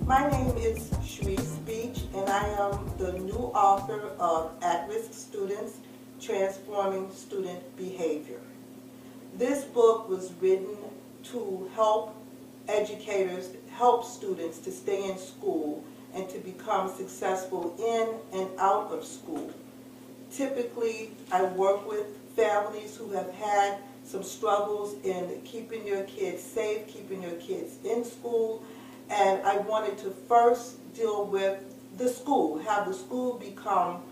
My name is Charisse Beach, and I am the new author of At-Risk Students, Transforming Student Behavior. This book was written to help educators, help students to stay in school and to become successful in and out of school. Typically, I work with families who have had some struggles in keeping your kids safe, keeping your kids in school, and I wanted to first deal with the school, have the school become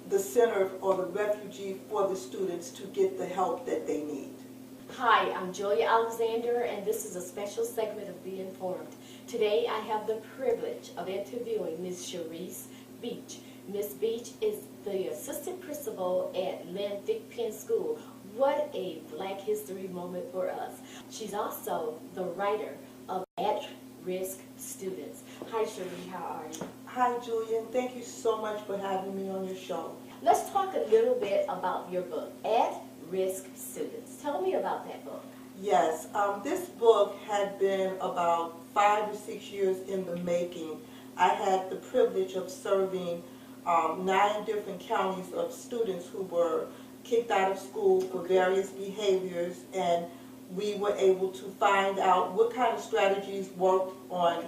the center or the refuge for the students to get the help that they need. Hi, I'm Julia Alexander, and this is a special segment of Be Informed. Today I have the privilege of interviewing Ms. Charisse Beach. Ms. Beach is the assistant principal at Lynn Thigpen School. What a Black History moment for us. She's also the writer of At-Risk Students. Hi, Charisse, how are you? Hi, Julia, and thank you so much for having me on your show. Let's talk a little bit about your book, At-Risk Students. Tell me about that book. Yes, this book had been about 5 or 6 years in the making. I had the privilege of serving 9 different counties of students who were kicked out of school for various behaviors, and we were able to find out what kind of strategies worked on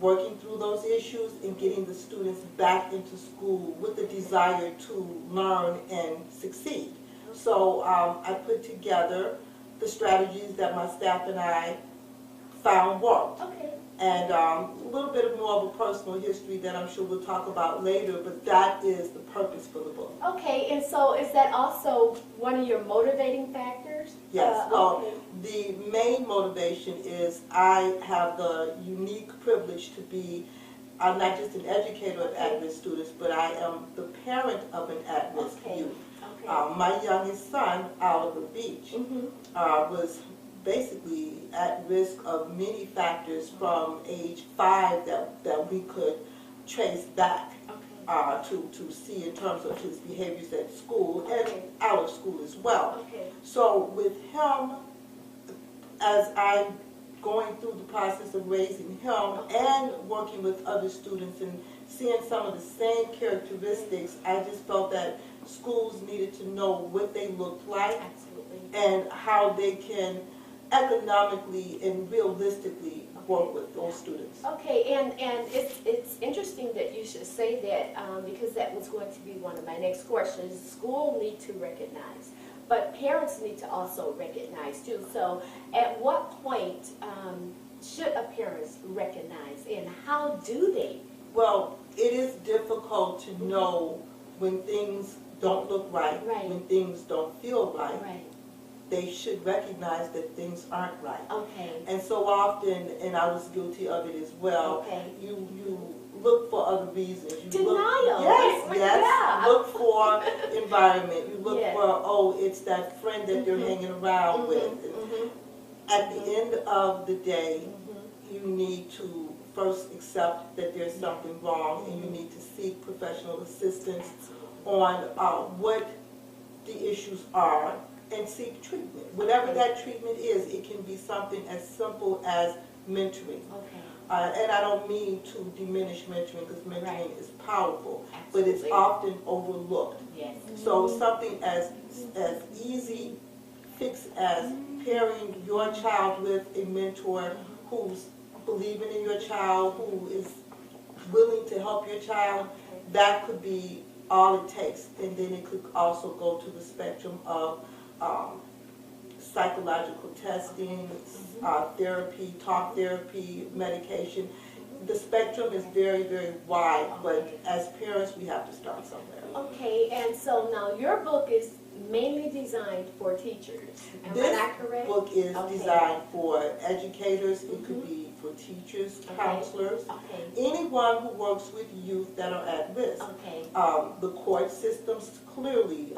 working through those issues and getting the students back into school with the desire to learn and succeed. So I put together the strategies that my staff and I found worked. And a little bit more of a personal history that I'm sure we'll talk about later, but that is the purpose for the book. Okay, and so is that also one of your motivating factors? Yes, the main motivation is I have the unique privilege to be not just an educator of at-risk students, but I am the parent of an at-risk youth. My youngest son, Oliver Beach, was basically at risk of many factors from age 5 that we could trace back to see in terms of his behaviors at school and out of school as well. So with him, as I'm going through the process of raising him and working with other students and seeing some of the same characteristics, I just felt that schools needed to know what they look like and how they can economically and realistically work with those students. Okay, and it's interesting that you should say that because that was going to be one of my next questions. School need to recognize, but parents need to also recognize too. So at what point should a parent recognize, and how do they? Well, it is difficult to know when things don't look right, when things don't feel right. They should recognize that things aren't right. And so often, and I was guilty of it as well, you look for other reasons. Denial. Yes. Look for environment. You look for, oh, it's that friend that they're hanging around with. At the end of the day, you need to first accept that there's something wrong, and you need to seek professional assistance on what the issues are, and seek treatment. Whatever that treatment is, it can be something as simple as mentoring. And I don't mean to diminish mentoring, because mentoring is powerful, but it's often overlooked. So something as easy fix as pairing your child with a mentor who's believing in your child, who is willing to help your child, that could be all it takes. And then it could also go to the spectrum of psychological testing, therapy, talk therapy, medication. The spectrum is very, very wide, but as parents, we have to start somewhere. Okay, and so now your book is mainly designed for teachers. Am I not correct? This book is designed for educators. It could be for teachers, counselors, anyone who works with youth that are at risk. The court systems, clearly,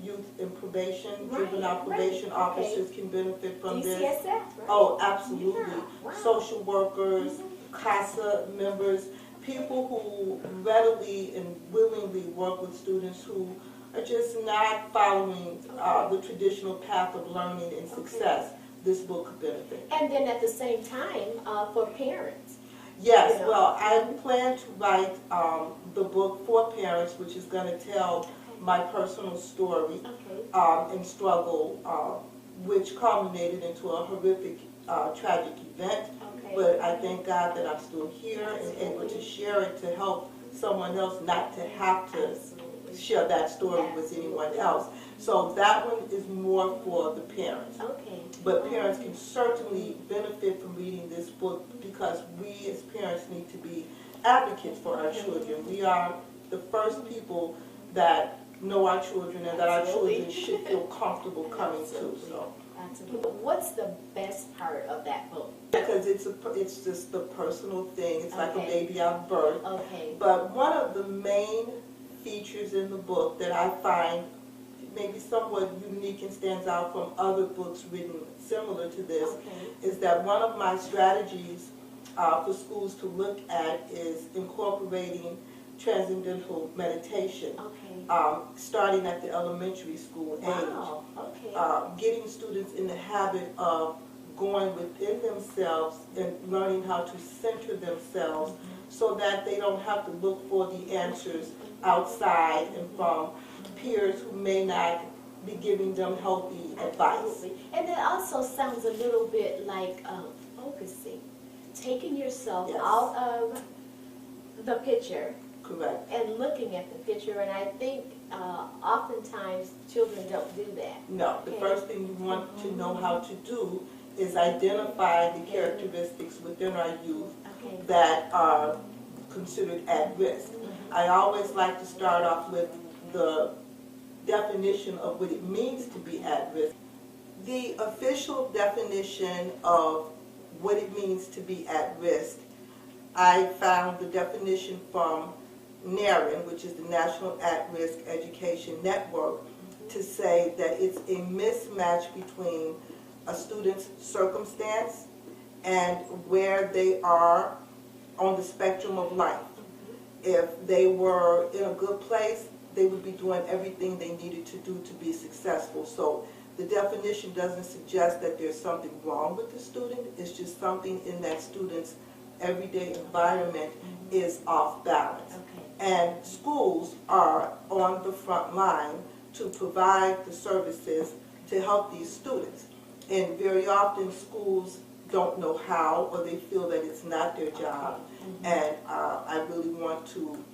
youth in probation, juvenile probation officers can benefit from this. DCSF, Oh, absolutely. Social workers, CASA members, people who readily and willingly work with students who are just not following the traditional path of learning and success. This book could benefit. And then at the same time, for parents. Yes, You know? well, I plan to write the book for parents, which is going to tell my personal story Okay. and struggle, which culminated into a horrific, tragic event. Okay. But I thank God that I'm still here and able to share it to help someone else not to have to Absolutely. share that story with anyone else. So that one is more for the parents. Okay. But parents can certainly benefit from reading this book because we as parents need to be advocates for our children. We are the first people that know our children and that our children should feel comfortable coming to. So. Absolutely. What's the best part of that book? Because it's just the personal thing. It's like a Okay. baby out of birth. Okay. But one of the main features in the book that I find maybe somewhat unique and stands out from other books written similar to this Okay. is that one of my strategies for schools to look at is incorporating transcendental meditation, Okay. starting at the elementary school age. Wow. Okay. Getting students in the habit of going within themselves and learning how to center themselves so that they don't have to look for the answers outside and from peers who may not be giving them healthy advice. Absolutely. And it also sounds a little bit like focusing, taking yourself Yes. out of the picture Correct. and looking at the picture. And I think oftentimes children don't do that. No, the Okay. first thing you want to know how to do is identify the characteristics within our youth Okay. that are considered at risk. I always like to start off with the definition of what it means to be at risk. The official definition of what it means to be at risk, I found the definition from NAREN, which is the National At-Risk Education Network, to say that it's a mismatch between a student's circumstance and where they are on the spectrum of life. If they were in a good place, they would be doing everything they needed to do to be successful. So the definition doesn't suggest that there's something wrong with the student. It's just something in that student's everyday environment is off balance. Okay. And schools are on the front line to provide the services to help these students. And very often schools don't know how, or they feel that it's not their job. And I really want to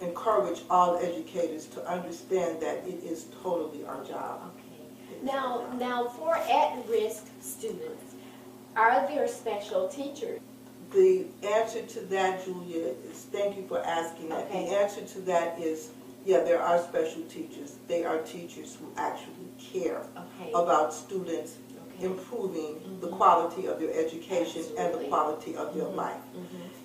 encourage all educators to understand that it is totally our job. Okay. Now for at-risk students, are there special teachers? The answer to that, Julia, is thank you for asking that. Okay. The answer to that is, yeah, there are special teachers. They are teachers who actually care Okay. about students Okay. improving the quality of their education and the Absolutely. quality of their life.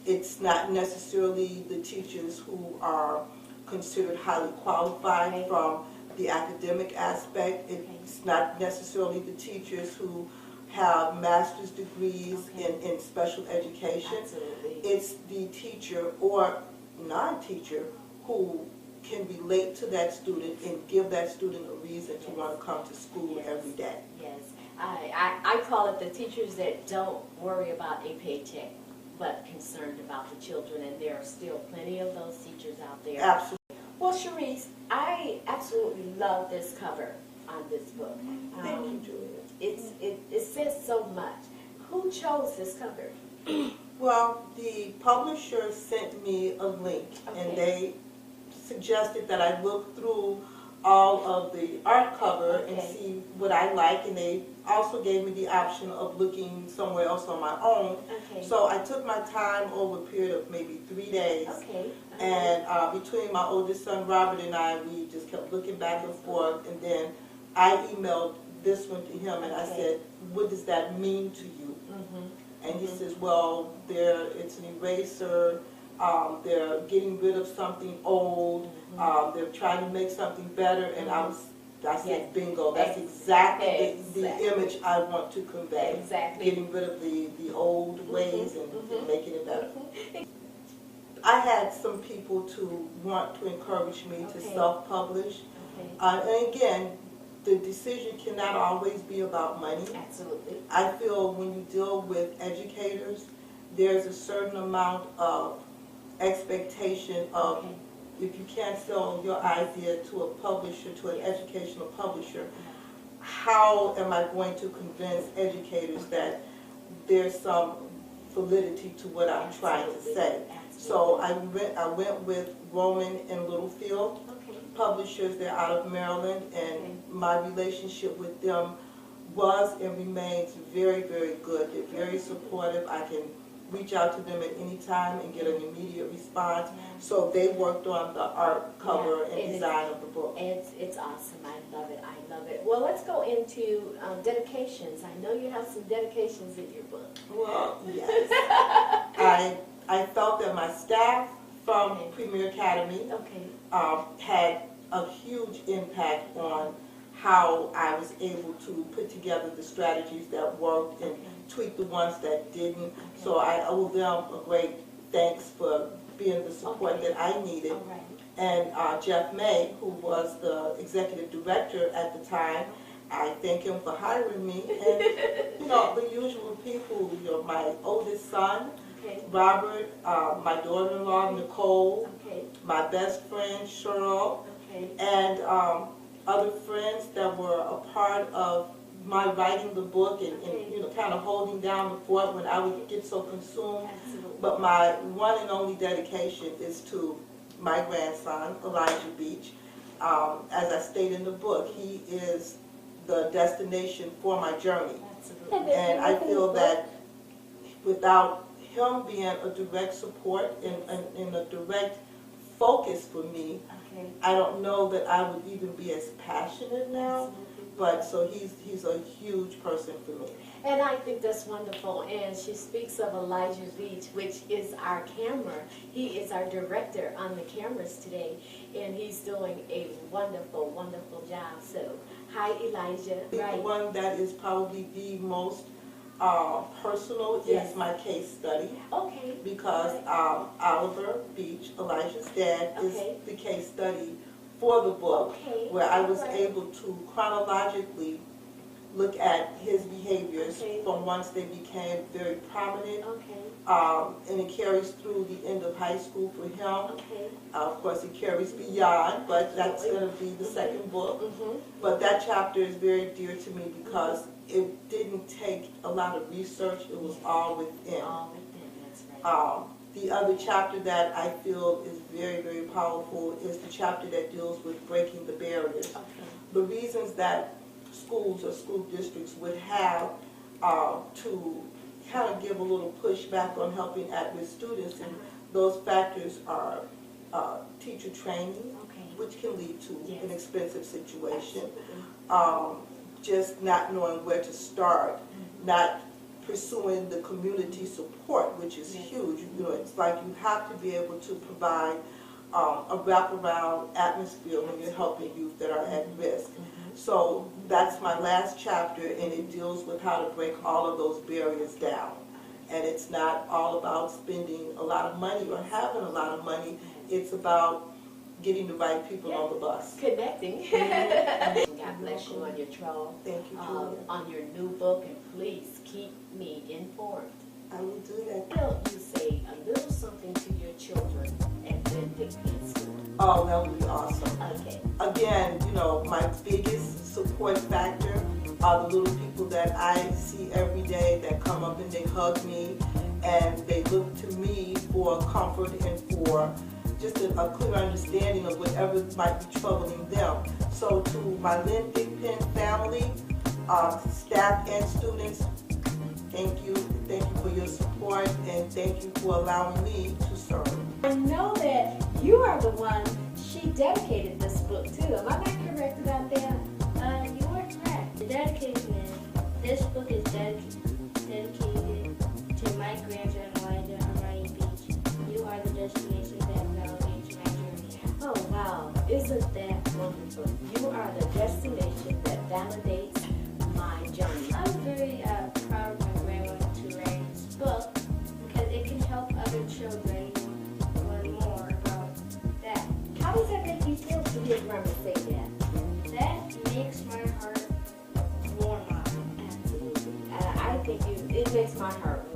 It's not necessarily the teachers who are considered highly qualified Okay. from the academic aspect. It's not necessarily the teachers who have master's degrees Okay. in special education. Absolutely. It's the teacher or non-teacher who can relate to that student and give that student a reason to want to come to school Yes. every day. Yes. I call it the teachers that don't worry about a paycheck, but concerned about the children, and there are still plenty of those teachers out there. Absolutely. Well, Charisse, I absolutely love this cover on this book. Thank you, Julia. It says so much. Who chose this cover? Well, the publisher sent me a link, Okay. and they suggested that I look through all of the art cover and Okay. see what I like, and they also gave me the option of looking somewhere else on my own. Okay. So I took my time over a period of maybe 3 days, Okay. and between my oldest son Robert and I, we just kept looking back and forth, and then I emailed this one to him, and I Okay. said, what does that mean to you? And he says, well, it's an eraser, they're getting rid of something old, they're trying to make something better, and I said, Yes. bingo, that's exactly Exactly. the image I want to convey. Exactly. Getting rid of the old ways and making it better. I had some people to want to encourage me to Okay. self-publish. Okay. And again, the decision cannot always be about money. Absolutely. I feel when you deal with educators, there's a certain amount of expectation of, Okay. if you can't sell your idea to a publisher, to an educational publisher, how am I going to convince educators that there's some validity to what I'm trying to say? So I went with Roman and Littlefield Okay. publishers. They're out of Maryland, and my relationship with them was and remains very, very good. They're very supportive. I can reach out to them at any time and get an immediate response. So they worked on the art, cover, and design of the book. It's awesome. I love it. I love it. Well, let's go into dedications. I know you have some dedications in your book. Well, yes. I felt that my staff from Premier Academy had a huge impact on how I was able to put together the strategies that worked and tweak the ones that didn't. So I owe them a great thanks for being the support that I needed. And Jeff May, who was the executive director at the time, I thank him for hiring me. And, you know, the usual people, you know, my oldest son, Robert, my daughter-in-law, Nicole, my best friend, Cheryl, and other friends that were a part of my writing the book and you know, kind of holding down the fort when I would get so consumed. But my one and only dedication is to my grandson, Elijah Beach. As I state in the book, he is the destination for my journey. And I feel that without him being a direct support and a direct focus for me, I don't know that I would even be as passionate now. But so he's a huge person for me. And I think that's wonderful. And she speaks of Elijah Beach, which is our camera. He is our director on the cameras today, and he's doing a wonderful, wonderful job. So, hi, Elijah. The one that is probably the most personal is my case study. Because Oliver Beach, Elijah's dad, is the case study for the book, where I was able to chronologically look at his behaviors from once they became very prominent, and it carries through the end of high school for him. Of course, it carries beyond, but that's going to be the second book. But that chapter is very dear to me because it didn't take a lot of research. It was all within. The other chapter that I feel is very, very powerful is the chapter that deals with breaking the barriers. The reasons that schools or school districts would have to kind of give a little pushback on helping at-risk students, and those factors are teacher training, which can lead to an expensive situation, just not knowing where to start, not pursuing the community support, which is huge. You know, it's like you have to be able to provide a wraparound atmosphere when you're helping youth that are at risk. So that's my last chapter, and it deals with how to break all of those barriers down. And it's not all about spending a lot of money or having a lot of money. It's about getting the right people on the bus. Connecting. God bless you on your trail. Thank you, Julia. On your new book, and please keep me informed. I will do that. Why don't you say a little something to your children and then pick me school? Oh, that would be awesome. Okay. Again, you know, my biggest support factor are the little people that I see every day that come up and they hug me and they look to me for comfort and for just a clear understanding of whatever might be troubling them. So to my Lynn Big Pen family, staff and students, thank you. Thank you for your support, and thank you for allowing me to serve. I know that you are the one, she dedicated this book to. Am I not correct about that? You are correct. The dedication is, this book is dedicated to my grandson, Elijah Amari Beach. You are the destination that validates my journey. Oh, wow. Isn't that wonderful? You are the destination that validates my journey. I'm very proud of my grandma to write this book because it can help other children learn more about that. How does that make you feel to hear grandma say that? That makes my heart warm up. Absolutely. I think it makes my heart